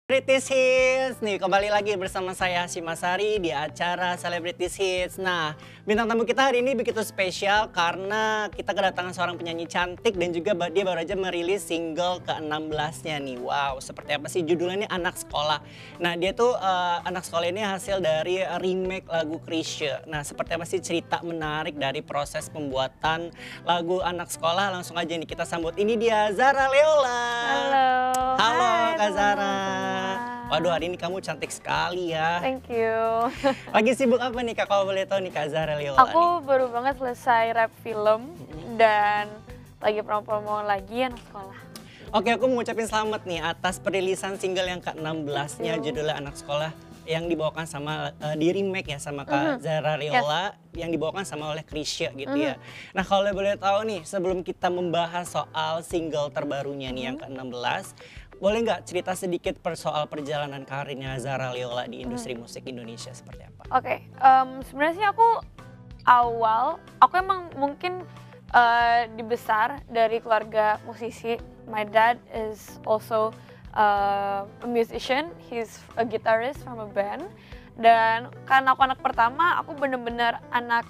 Celebrities Hits nih, kembali lagi bersama saya Hashim Asari di acara Celebrities Hits. Nah, bintang tamu kita hari ini begitu spesial karena kita kedatangan seorang penyanyi cantik dan juga dia baru aja merilis single ke-16-nya nih. Wow, seperti apa sih judulnya ini Anak Sekolah. Nah, dia tuh Anak Sekolah ini hasil dari remake lagu Chrisye. Nah, seperti apa sih cerita menarik dari proses pembuatan lagu Anak Sekolah? Langsung aja nih kita sambut. Ini dia Zara Leola. Halo. Halo Hai, Kak Zara. teman-teman. Waduh, hari ini kamu cantik sekali ya. Thank you. Lagi sibuk apa nih Kak, kalau boleh tahu nih Kak Zara Leola nih? Aku baru banget selesai rap film dan lagi promo-promo lagi anak sekolah. Oke, aku mau ngucapin selamat nih atas perilisan single yang ke-16-nya judulnya Anak Sekolah yang dibawakan sama di remake ya sama Kak Zara Leola yang dibawakan sama oleh Chrisye gitu ya. Nah, kalau boleh tahu nih sebelum kita membahas soal single terbarunya nih yang ke-16, boleh nggak cerita sedikit soal perjalanan karirnya Zara Leola di industri musik Indonesia seperti apa? Oke, sebenarnya sih aku emang mungkin dibesar dari keluarga musisi. My dad is also a musician, he's a guitarist from a band. Dan karena aku anak pertama, aku bener-bener anak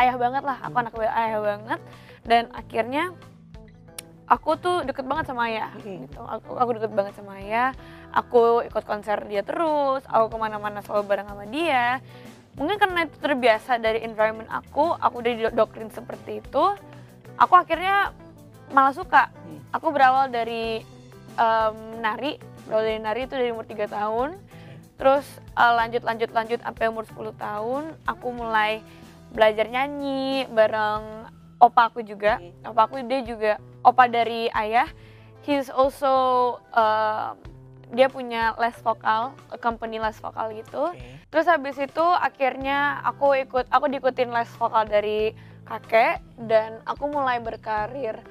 ayah banget lah, aku anak ayah banget. Dan akhirnya aku tuh deket banget sama ayah gitu. Aku deket banget sama ayah, aku ikut konser dia terus, aku kemana-mana selalu bareng sama dia. Mungkin karena itu terbiasa dari environment aku udah didoktrin seperti itu, aku akhirnya malah suka. Aku berawal dari nari itu dari umur 3 tahun, terus lanjut sampai umur 10 tahun, aku mulai belajar nyanyi bareng opa aku juga. Opa aku dia juga opa dari ayah. He's also dia punya les vokal, company les vokal gitu. Terus habis itu akhirnya aku diikutin les vokal dari kakek dan aku mulai berkarir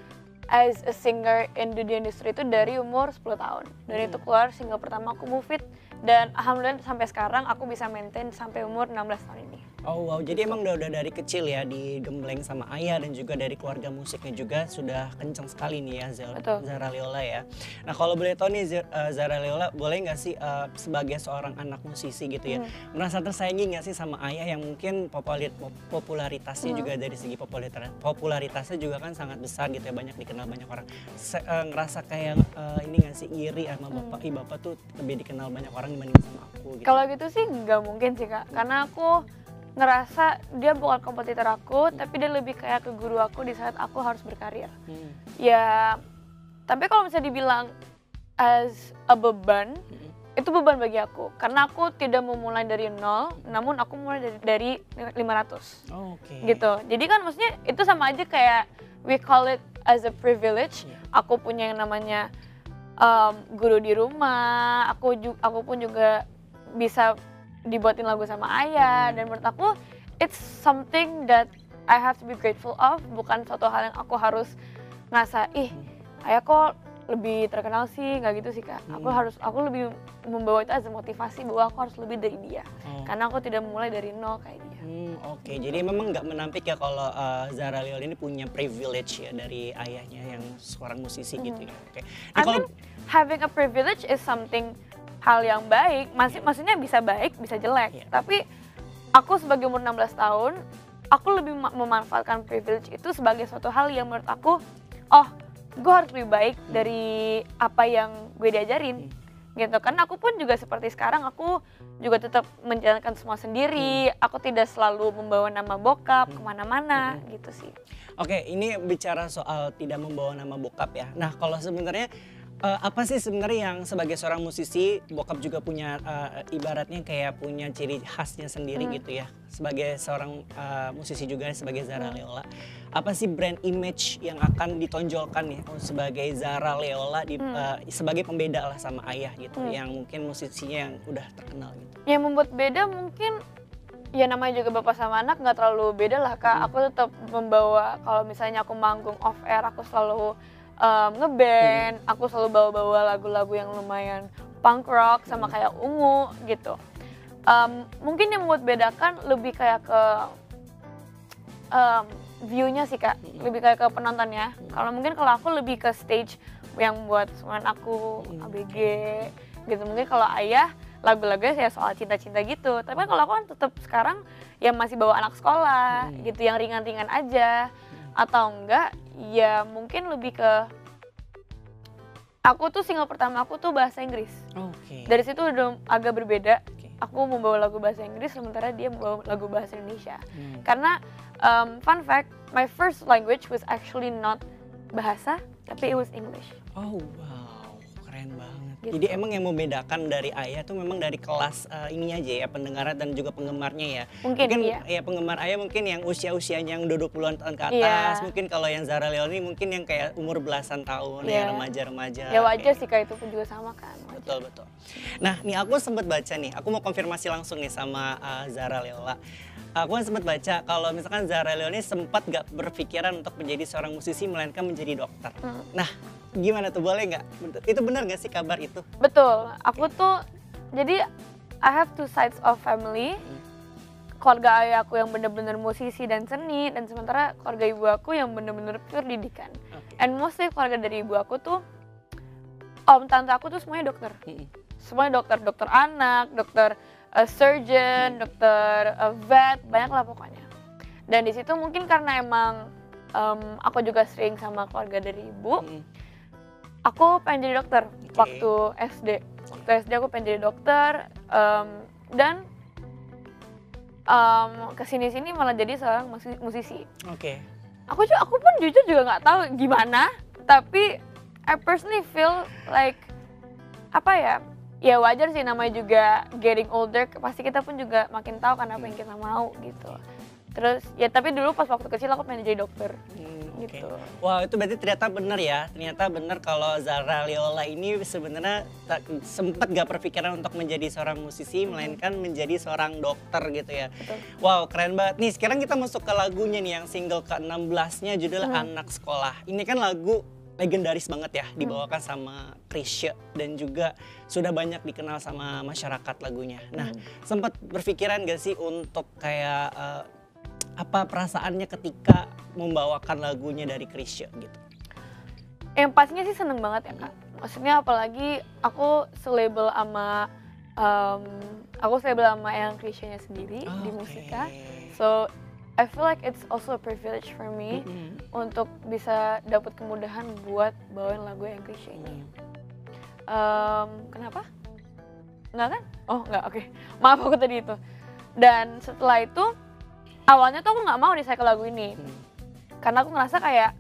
as a singer in the industry itu dari umur 10 tahun. Dan itu keluar single pertama aku Move It dan alhamdulillah sampai sekarang aku bisa maintain sampai umur 16 tahun ini. Oh wow, jadi emang udah dari kecil ya digembleng sama ayah dan juga dari keluarga musiknya juga sudah kenceng sekali nih ya Zara Leola ya. Nah, kalau boleh tahu nih Zara Leola, boleh nggak sih sebagai seorang anak musisi gitu ya, merasa tersaingi nggak sih sama ayah yang mungkin popularitasnya juga dari segi popularitasnya juga kan sangat besar gitu ya, banyak dikenal banyak orang. Ngerasa kayak ini nggak sih iri sama bapak tuh lebih dikenal banyak orang dibanding sama aku gitu. Kalau gitu sih nggak mungkin sih Kak, karena aku ngerasa dia bukan kompetitor aku, tapi dia lebih kayak ke guru aku di saat aku harus berkarir. Ya, tapi kalau misalnya dibilang as a beban, itu beban bagi aku. Karena aku tidak memulai dari nol, namun aku mulai dari 500. Gitu. Jadi kan maksudnya itu sama aja kayak we call it as a privilege. Aku punya yang namanya guru di rumah, aku pun juga bisa dibuatin lagu sama ayah, dan menurut aku it's something that I have to be grateful of, bukan suatu hal yang aku harus ngerasa ayah kok lebih terkenal sih, nggak gitu sih Kak. Aku lebih membawa itu as motivasi bahwa aku harus lebih dari dia, karena aku tidak memulai dari nol kayak dia. Oke, jadi memang nggak menampik ya kalau Zara Leola ini punya privilege ya dari ayahnya yang seorang musisi gitu ya. Oke. I mean, having a privilege is something hal yang baik, maksudnya bisa baik, bisa jelek. Tapi aku sebagai umur 16 tahun, aku lebih memanfaatkan privilege itu sebagai suatu hal yang menurut aku, gue harus lebih baik dari apa yang gue diajarin. Gitu kan, aku pun juga seperti sekarang, aku juga tetap menjalankan semua sendiri, aku tidak selalu membawa nama bokap kemana-mana gitu sih. Oke, ini bicara soal tidak membawa nama bokap ya. Nah, kalau sebenarnya apa sih sebenarnya yang sebagai seorang musisi, bokap juga punya ibaratnya kayak punya ciri khasnya sendiri gitu ya. Sebagai seorang musisi juga sebagai Zara Leola, apa sih brand image yang akan ditonjolkan nih sebagai Zara Leola sebagai pembeda lah sama ayah gitu, yang mungkin musisinya yang udah terkenal gitu. Yang membuat beda mungkin ya namanya juga bapak sama anak nggak terlalu beda lah Kak. Aku tetap membawa, kalau misalnya aku manggung off air, aku selalu ngeband, aku selalu bawa-bawa lagu-lagu yang lumayan punk rock sama kayak Ungu gitu. Mungkin yang membuat bedakan lebih kayak ke view-nya sih Kak, lebih kayak ke penontonnya. Kalau aku lebih ke stage yang buat semuanya aku, ABG, gitu. Mungkin kalau ayah lagu-lagunya ya soal cinta-cinta gitu, tapi kalau aku kan tetap sekarang ya masih bawa anak sekolah gitu, yang ringan-ringan aja. Atau enggak ya mungkin lebih ke aku tuh single pertama aku tuh bahasa Inggris. Dari situ udah agak berbeda. Aku membawa lagu bahasa Inggris sementara dia membawa lagu bahasa Indonesia. Karena fun fact, my first language was actually not bahasa, tapi it was English. Oh wow, keren banget. Gitu. Jadi emang yang membedakan dari ayah tuh memang dari kelas ini aja ya, pendengaran dan juga penggemarnya ya. Mungkin iya. Ya penggemar ayah mungkin yang usia-usianya yang 20-an tahun ke atas. Mungkin kalau yang Zara Leola ini mungkin yang kayak umur belasan tahun ya, remaja-remaja. Ya wajar sih kayak itu pun juga sama kan. Betul. Nah nih aku sempat baca nih, aku mau konfirmasi langsung nih sama Zara Leola. Aku sempat baca kalau misalkan Zara Leola ini sempat gak berpikiran untuk menjadi seorang musisi melainkan menjadi dokter. Nah gimana tuh, boleh nggak? Itu benar nggak sih kabar itu? Betul, aku tuh jadi I have two sides of family. Keluarga ayah aku yang bener-bener musisi dan seni, dan sementara keluarga ibu aku yang bener-bener pure didikan. And mostly keluarga dari ibu aku tuh, om tante aku tuh semuanya dokter. Semuanya dokter anak, dokter surgeon, dokter vet, banyak lah pokoknya. Dan di situ mungkin karena emang aku juga sering sama keluarga dari ibu, aku pengen jadi dokter waktu SD. Waktu SD aku pengen jadi dokter, dan kesini-sini malah jadi seorang musisi. Aku pun jujur juga nggak tahu gimana, tapi I personally feel like ya wajar sih, namanya juga getting older, pasti kita pun juga makin tahu kan apa yang kita mau gitu. Terus ya tapi dulu pas waktu kecil aku pengen jadi dokter. Gitu. Wah itu berarti ternyata benar ya, ternyata benar kalau Zara Leola ini sebenarnya sempat gak berpikiran untuk menjadi seorang musisi, melainkan menjadi seorang dokter gitu ya. Betul. Wow keren banget nih. Sekarang kita masuk ke lagunya nih yang single ke-16-nya, judulnya Anak Sekolah. Ini kan lagu legendaris banget ya, dibawakan sama Chrisye dan juga sudah banyak dikenal sama masyarakat lagunya. Nah sempat berpikiran gak sih untuk kayak apa perasaannya ketika membawakan lagunya dari Chrisye gitu? Yang pastinya sih seneng banget ya Kak. Maksudnya apalagi aku selabel sama yang Chrisye-nya sendiri di musika. So I feel like it's also a privilege for me untuk bisa dapat kemudahan buat bawain lagu yang Chrisye ini. Kenapa? Enggak kan? Oh enggak, oke. Maaf aku tadi itu. Dan setelah itu awalnya tuh aku nggak mau recycle lagu ini, karena aku ngerasa kayak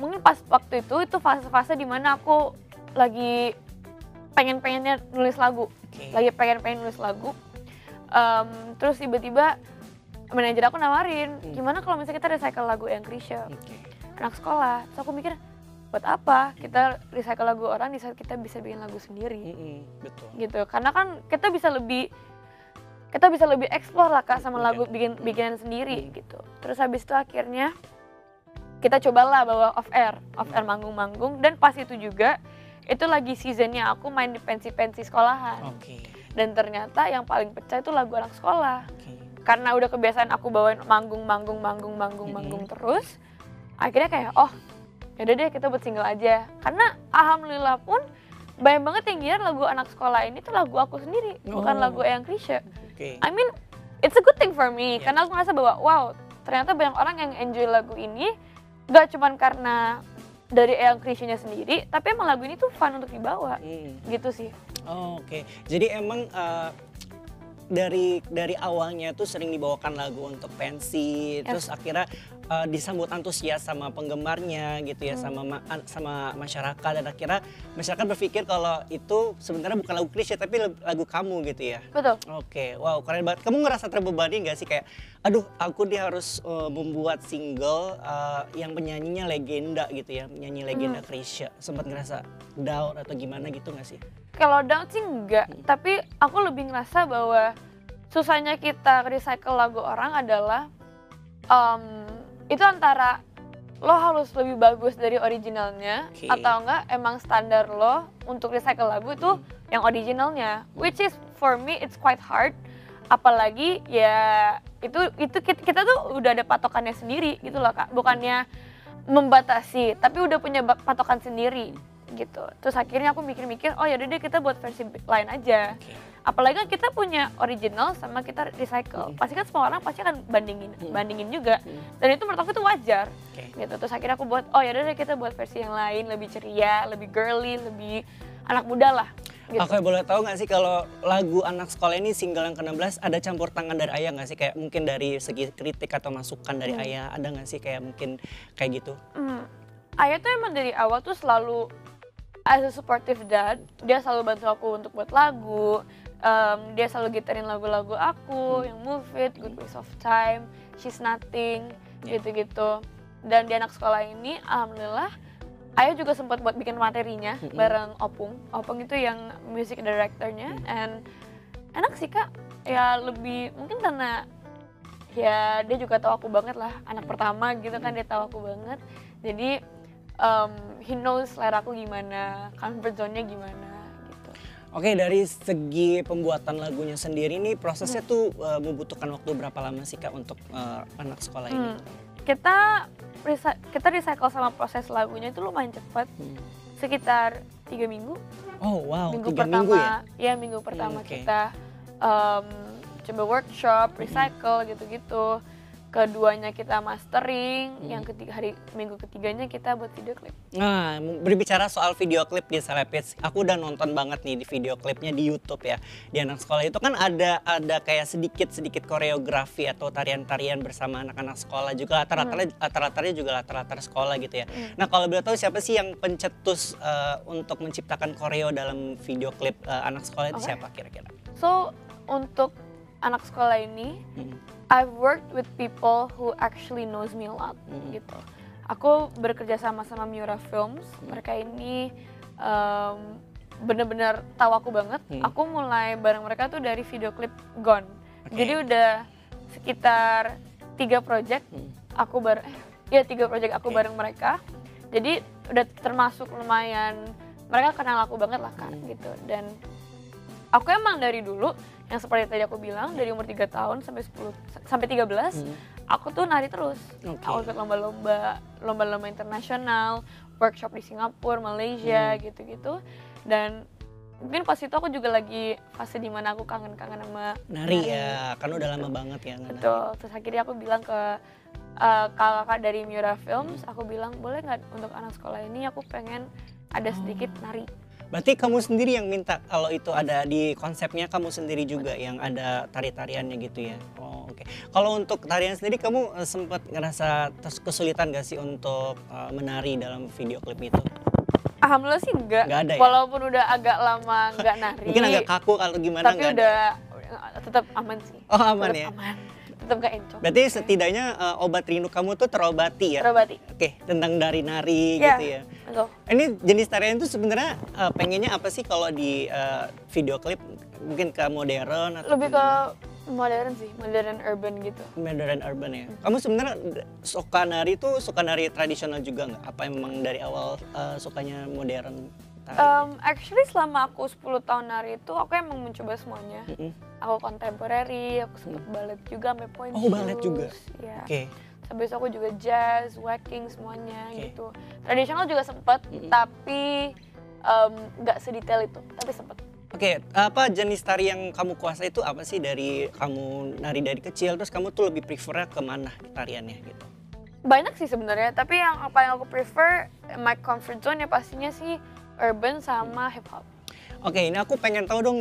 mungkin pas waktu itu fase-fase dimana aku lagi pengen-pengennya nulis lagu, lagi pengen nulis lagu, terus tiba-tiba manajer aku nawarin, gimana kalau misalnya kita recycle lagu yang Chrisye, Anak Sekolah. Terus aku mikir, buat apa kita recycle lagu orang di saat kita bisa bikin lagu sendiri, betul. Gitu, karena kan kita bisa lebih explore lah Kak sama lagu bikinan sendiri gitu. Terus habis itu akhirnya kita cobalah bawa off air manggung-manggung, dan pas itu juga itu lagi seasonnya aku main di pensi-pensi sekolahan. Dan ternyata yang paling pecah itu lagu Anak Sekolah. Karena udah kebiasaan aku bawain manggung terus, akhirnya kayak yaudah deh kita buat single aja. Karena alhamdulillah pun banyak banget yang ngira lagu Anak Sekolah ini tuh lagu aku sendiri, bukan lagu Eyang Chrisye. I mean, it's a good thing for me, karena aku ngerasa bahwa wow, ternyata banyak orang yang enjoy lagu ini, gak cuman karena dari Eyang Chrisye-nya sendiri, tapi emang lagu ini tuh fun untuk dibawa, gitu sih. Jadi emang dari awalnya tuh sering dibawakan lagu untuk pensi, terus akhirnya disambut antusias sama penggemarnya gitu ya, sama masyarakat, dan akhirnya masyarakat berpikir kalau itu sebenarnya bukan lagu Chrisye tapi lagu kamu gitu ya. Betul. Wow keren banget. Kamu ngerasa terbebani gak sih kayak, aduh aku harus membuat single yang penyanyinya legenda gitu ya, penyanyi legenda Chrisye. Sempat ngerasa down atau gimana gitu gak sih? Kalau down sih enggak, tapi aku lebih ngerasa bahwa susahnya kita recycle lagu orang adalah itu antara lo harus lebih bagus dari originalnya, atau enggak emang standar lo untuk recycle lagu itu yang originalnya, which is for me it's quite hard. Apalagi ya itu kita tuh udah ada patokannya sendiri gitu loh Kak, bukannya membatasi tapi udah punya patokan sendiri. gitu. Terus akhirnya aku mikir-mikir, oh yaudah deh kita buat versi lain aja. Apalagi kan kita punya original sama kita recycle. Pasti kan semua orang pasti akan bandingin juga. Dan itu menurut aku itu wajar. Gitu. Terus akhirnya aku buat, oh yaudah deh kita buat versi yang lain, lebih ceria, lebih girly, lebih anak muda lah. Gitu. Oke, boleh tahu nggak sih kalau lagu Anak Sekolah ini single yang ke-16 ada campur tangan dari Ayah nggak sih? Kayak mungkin dari segi kritik atau masukan dari Ayah, ada nggak sih kayak mungkin kayak gitu? Ayah tuh emang dari awal tuh selalu as a supportive dad, dia selalu bantu aku untuk buat lagu, dia selalu gitarin lagu-lagu aku, yang Move It, Good Waste of Time, She's Nothing, gitu-gitu. Dan di Anak Sekolah ini, alhamdulillah, Ayah juga sempat buat bikin materinya bareng Opung. Opung itu yang music directornya, and enak sih Kak, ya lebih mungkin karena ya dia juga tahu aku banget lah, anak pertama gitu kan, dia tahu aku banget. Jadi he knows selera aku gimana, comfort zone-nya gimana gitu. Oke, dari segi pembuatan lagunya sendiri nih prosesnya tuh membutuhkan waktu berapa lama sih Kak untuk Anak Sekolah ini? Kita recycle sama proses lagunya itu lumayan cepat, sekitar 3 minggu. Oh wow, Minggu 3 pertama, minggu ya? Iya minggu pertama kita coba workshop, recycle gitu-gitu. Keduanya kita mastering, yang minggu ketiganya kita buat video klip. Nah, berbicara soal video klip di Selepits, aku udah nonton banget nih di video klipnya di YouTube ya. Di Anak Sekolah itu kan ada kayak sedikit koreografi atau tarian-tarian bersama anak-anak sekolah juga, latar-latarnya juga latar-latar sekolah gitu ya. Nah, kalau boleh tahu siapa sih yang pencetus untuk menciptakan koreo dalam video klip Anak Sekolah itu siapa kira-kira? So, untuk Anak Sekolah ini, I've worked with people who actually knows me a lot gitu. Aku bekerja sama Miura Films. Mereka ini bener-bener tahu aku banget. Aku mulai bareng mereka tuh dari video klip Gone. Jadi udah sekitar 3 project aku bareng mereka. Jadi udah termasuk lumayan, mereka kenal aku banget lah Kak gitu. Dan aku emang dari dulu yang seperti tadi aku bilang, dari umur 3 tahun sampai 13, aku tuh nari terus. Aku ikut lomba-lomba internasional, workshop di Singapura, Malaysia, gitu-gitu. Dan mungkin pas itu aku juga lagi fase dimana aku kangen-kangen sama nari ya, kan udah lama banget ya. Betul, terus akhirnya aku bilang ke kakak dari Miura Films, aku bilang boleh nggak untuk Anak Sekolah ini aku pengen ada sedikit nari. Berarti kamu sendiri yang minta kalau itu ada di konsepnya, kamu sendiri juga yang ada tari-tariannya gitu ya? Oh oke. Kalau untuk tarian sendiri kamu sempat ngerasa kesulitan gak sih untuk menari dalam video klip itu? Alhamdulillah sih enggak. Nggak ada ya? Walaupun udah agak lama nggak nari. Mungkin agak kaku kalau gimana tapi udah tetap aman sih. Oh aman tetap ya? Aman. Tetap gak encok. Berarti setidaknya obat rindu kamu tuh terobati ya? Terobati. Oke, tentang nari-nari gitu ya. Betul. Ini jenis tarian itu sebenarnya pengennya apa sih kalau di video klip? Mungkin ke modern atau lebih ke modern sih, modern urban gitu. Modern urban ya. Kamu sebenarnya suka nari tradisional juga nggak? Apa memang dari awal sukanya modern? Actually selama aku 10 tahun nari itu aku emang mencoba semuanya. Aku contemporary, aku sempat ballet juga sampai point shoes. Oh ballet juga? Ya. Oke. Habis aku juga jazz, wacking semuanya gitu. Tradisional juga sempat, tapi nggak sedetail itu, tapi sempat. Oke, apa jenis tari yang kamu kuasai itu apa sih dari kamu nari dari kecil, terus kamu tuh lebih prefernya kemana tariannya gitu? Banyak sih sebenarnya, tapi yang aku prefer, my comfort zone ya pastinya sih urban sama hip hop. Oke, ini aku pengen tahu dong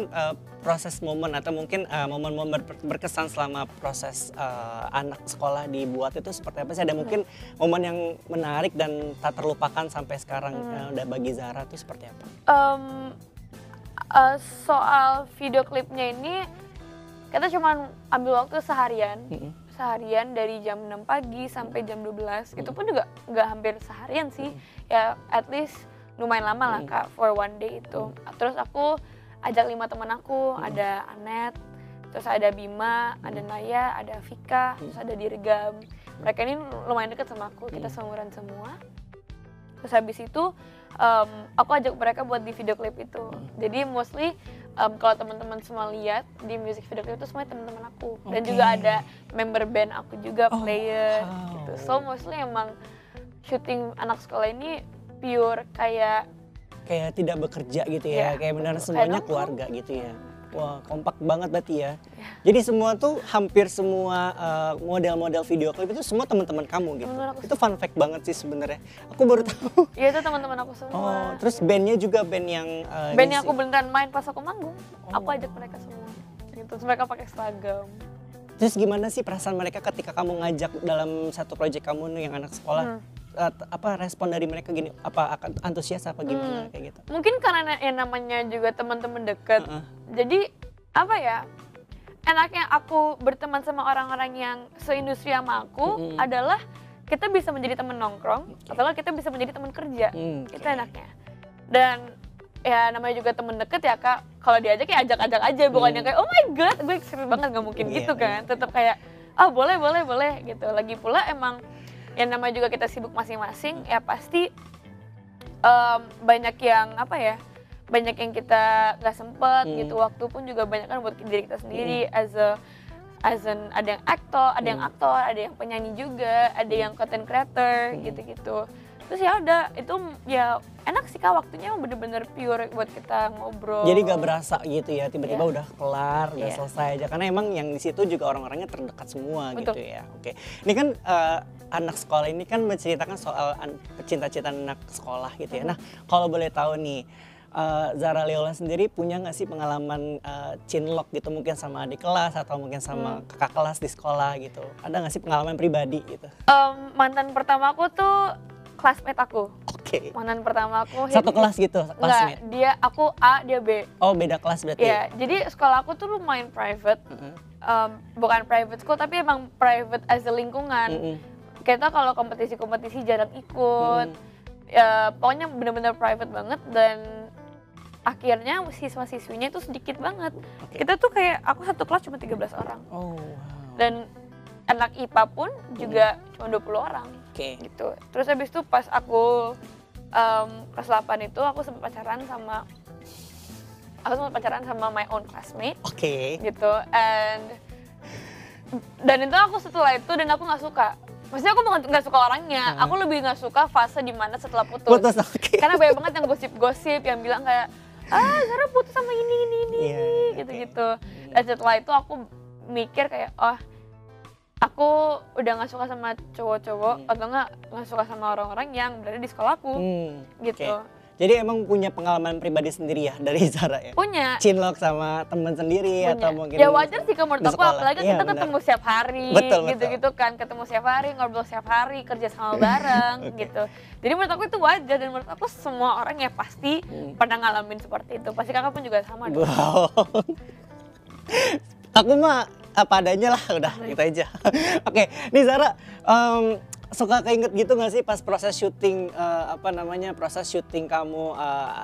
proses momen atau mungkin momen-momen berkesan selama proses Anak Sekolah dibuat itu seperti apa sih? Ada mungkin momen yang menarik dan tak terlupakan sampai sekarang udah bagi Zara itu seperti apa? Soal video klipnya ini kita cuma ambil waktu seharian dari jam 6 pagi sampai jam 12. Itu pun juga nggak hampir seharian sih, ya at least lumayan lama lah Kak for one day itu. Terus aku ajak 5 teman aku, ada Anet, terus ada Bima, ada Naya, ada Vika, terus ada Dirgam. Mereka ini lumayan dekat sama aku, kita seumuran semua. Terus habis itu aku ajak mereka buat di video klip itu. Jadi mostly kalau teman-teman semua lihat di music video klip itu semuanya teman-teman aku. Dan juga ada member band aku juga, player gitu. So mostly emang syuting Anak Sekolah ini pure kayak kayak tidak bekerja gitu ya, kayak benar semuanya keluarga gitu ya. Wah, kompak banget berarti ya. Jadi semua tuh hampir semua model-model video klip itu semua teman-teman kamu gitu. Itu fun fact banget sih sebenarnya. Aku baru tahu. Iya, itu teman-teman aku semua. Oh, terus bandnya juga band yang band yang aku beneran main pas aku manggung. Aku ajak mereka semua. Gitu. Terus mereka pakai seragam. Terus gimana sih perasaan mereka ketika kamu ngajak dalam satu proyek kamu nih yang anak sekolah? Apa respon dari mereka gini? Apa akan antusias apa gimana kayak gitu? Mungkin karena yang namanya juga teman-teman deket. Jadi apa ya? Enaknya aku berteman sama orang-orang yang seindustri sama aku adalah kita bisa menjadi teman nongkrong atau kita bisa menjadi teman kerja. Itu enaknya. Dan ya namanya juga temen deket ya Kak, kalau diajak ya ajak-ajak aja, bukannya kayak oh my god gue excited banget, nggak mungkin gitu kan. Tetap kayak boleh gitu. Lagi pula emang yang namanya juga kita sibuk masing-masing ya pasti banyak yang apa ya, banyak yang kita nggak sempet gitu. Waktu pun juga banyak kan buat diri kita sendiri as an ada yang aktor, ada yang penyanyi juga, ada yang content creator gitu-gitu. Terus ya udah, itu ya enak sih Kak, waktunya bener-bener pure buat kita ngobrol. Jadi gak berasa gitu ya, tiba-tiba udah kelar, udah selesai aja. Karena emang yang di situ juga orang-orangnya terdekat semua. Betul. Gitu ya. Oke. Ini kan anak sekolah ini kan menceritakan soal cinta-cintaan anak sekolah gitu ya. Nah, kalau boleh tahu nih, Zara Leola sendiri punya nggak sih pengalaman cinlok gitu, mungkin sama adik kelas atau mungkin sama kakak kelas di sekolah gitu? Ada nggak sih pengalaman pribadi gitu? Mantan pertama aku tuh classmate aku. Oke. Mantan pertama aku. Satu kelas gitu, classmate? Enggak, aku A, dia B. Oh, beda kelas berarti? Iya, jadi sekolah aku tuh lumayan private. Bukan private school, tapi emang private as a lingkungan. Kita kalau kompetisi-kompetisi jarang ikut. Ya, pokoknya bener-bener private banget dan akhirnya siswa-siswinya itu sedikit banget. Kita tuh kayak, aku satu kelas cuma 13 orang. Oh, wow. Dan anak IPA pun juga cuma 20 orang. Gitu. Terus habis itu pas aku kelas 8 itu aku sempat pacaran sama my own classmate. Gitu. Dan itu aku setelah itu dan aku nggak suka. Maksudnya aku nggak suka orangnya. Aku lebih nggak suka fase dimana setelah putus. Karena banyak banget yang gosip-gosip yang bilang kayak Zara putus sama ini gitu-gitu. Dan setelah itu aku mikir kayak aku udah nggak suka sama cowok-cowok atau nggak suka sama orang-orang yang berada di sekolahku gitu. Jadi emang punya pengalaman pribadi sendiri ya dari Zara ya? Punya. Cinlok sama temen sendiri atau mungkin ya wajar sih menurut aku, apalagi kita ketemu setiap hari gitu-gitu kan, ketemu setiap hari, ngobrol setiap hari, kerja sama bareng gitu. Jadi menurut aku itu wajar dan menurut aku semua orang ya pasti pernah ngalamin seperti itu. Pasti kakak pun juga sama dong. Wow. Aku mah apa adanya lah, udah gitu aja. Oke, nih Zara, suka keinget gitu gak sih pas proses syuting, proses syuting kamu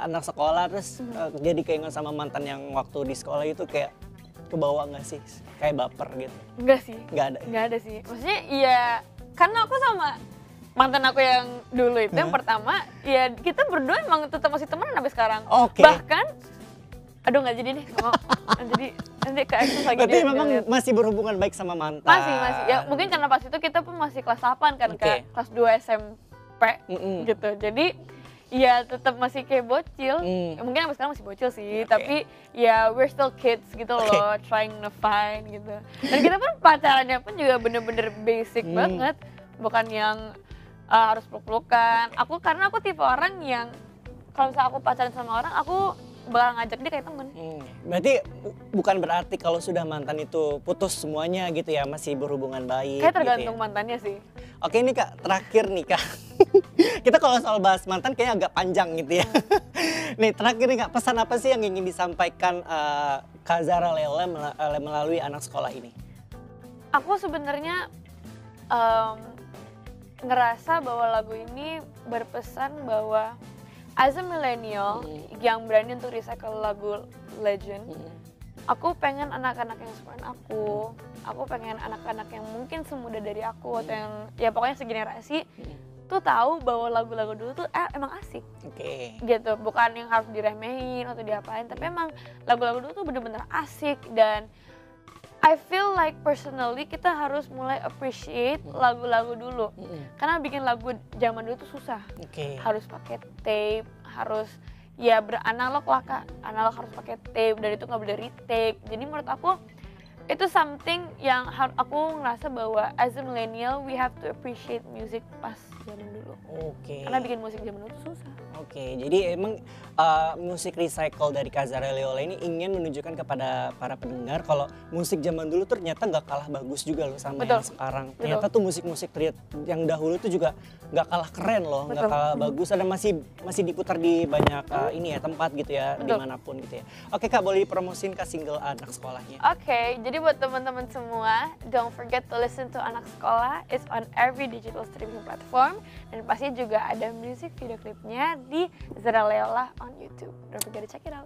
anak sekolah, terus jadi keinget sama mantan yang waktu di sekolah itu kayak kebawa gak sih? Kayak baper gitu? Enggak sih. Enggak ada? Enggak ada sih, maksudnya ya karena aku sama mantan aku yang dulu itu yang pertama, ya kita berdua emang tetap masih temenan sampai sekarang. Bahkan aduh nggak jadi deh, nggak mau. Jadi nanti ke eksis lagi. Berarti memang masih berhubungan baik sama mantan? Masih. Ya mungkin karena pas itu kita pun masih kelas 8 kan, kayak kelas 2 SMP gitu. Jadi ya tetap masih kayak bocil. Mungkin sampai sekarang masih bocil sih, tapi ya we're still kids gitu loh, trying to find gitu. Dan kita pun pacarannya pun juga bener-bener basic banget, bukan yang harus peluk-pelukan. Karena aku tipe orang yang kalau misalnya aku pacaran sama orang, aku bakal ngajak dia kayak temen. Berarti bukan berarti kalau sudah mantan itu putus semuanya gitu ya, masih berhubungan baik. Kayak tergantung gitu ya? Mantannya sih. Oke nih Kak, terakhir nih Kak. Kita kalau soal bahas mantan kayaknya agak panjang gitu ya. Nih terakhir nih Kak, pesan apa sih yang ingin disampaikan Kak Zara Leola melalui anak sekolah ini? Aku sebenarnya ngerasa bahwa lagu ini berpesan bahwa as a millennial yang berani untuk recycle lagu legend, aku pengen anak-anak yang seumuran aku pengen anak-anak yang mungkin semuda dari aku atau yang ya pokoknya segenerasi tuh tahu bahwa lagu-lagu dulu tuh emang asik. Gitu, bukan yang harus diremehin atau diapain, tapi emang lagu-lagu dulu tuh bener-bener asik. Dan I feel like personally kita harus mulai appreciate lagu-lagu dulu. Karena bikin lagu zaman dulu tuh susah. Harus pakai tape, harus ya beranalog lah Kak, analog harus pakai tape dan itu nggak boleh retake. Jadi menurut aku itu something yang aku ngerasa bahwa as a millennial we have to appreciate music pas zaman dulu. Oke. Karena bikin musik zaman dulu tuh susah. Oke, jadi emang musik recycle dari Kak Zara Leola ini ingin menunjukkan kepada para pendengar kalau musik zaman dulu ternyata nggak kalah bagus juga loh sama yang sekarang. Ternyata tuh musik-musik yang dahulu tuh juga nggak kalah keren loh, nggak kalah bagus. Ada masih diputar di banyak ini ya tempat gitu ya, dimanapun gitu ya. Oke Kak, boleh dipromosin Kak single anak sekolahnya? Oke, jadi buat teman-teman semua, don't forget to listen to Anak Sekolah. It's on every digital streaming platform. Dan pasti juga ada music video klipnya di Zara Leola on YouTube. Don't forget to check it out.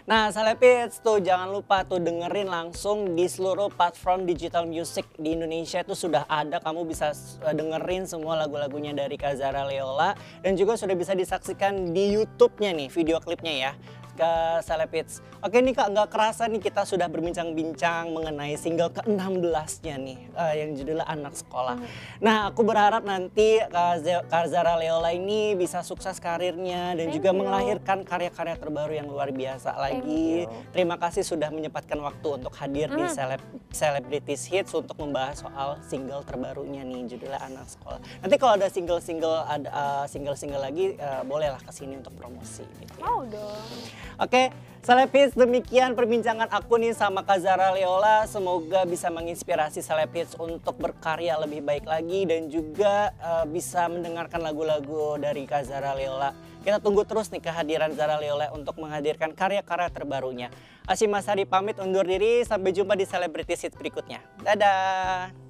Nah, Salepits tuh jangan lupa tuh dengerin langsung di seluruh platform digital music di Indonesia itu sudah ada. Kamu bisa dengerin semua lagu-lagunya dari Kak Zara Leola dan juga sudah bisa disaksikan di YouTube-nya nih video klipnya ya. Ke Salepits. Oke nih Kak, nggak kerasa nih kita sudah berbincang-bincang mengenai single ke-16-nya nih yang judulnya Anak Sekolah. Nah, aku berharap nanti Kak Zara Leola ini bisa sukses karirnya dan juga melahirkan karya-karya terbaru yang luar biasa lagi. Terima kasih sudah menyempatkan waktu untuk hadir di Celebrities Hits untuk membahas soal single terbarunya nih judulnya Anak Sekolah. Nanti kalau ada single-single lagi bolehlah kesini untuk promosi gitu ya. Mau dong. Oke, Salepits, demikian perbincangan aku nih sama Kak Zara Leola. Semoga bisa menginspirasi Salepits untuk berkarya lebih baik lagi dan juga bisa mendengarkan lagu-lagu dari Kak Zara Leola. Kita tunggu terus nih kehadiran Zara Leola untuk menghadirkan karya-karya terbarunya. Asyik Mas Hari pamit undur diri, sampai jumpa di Celebrity Hits berikutnya. Dadah!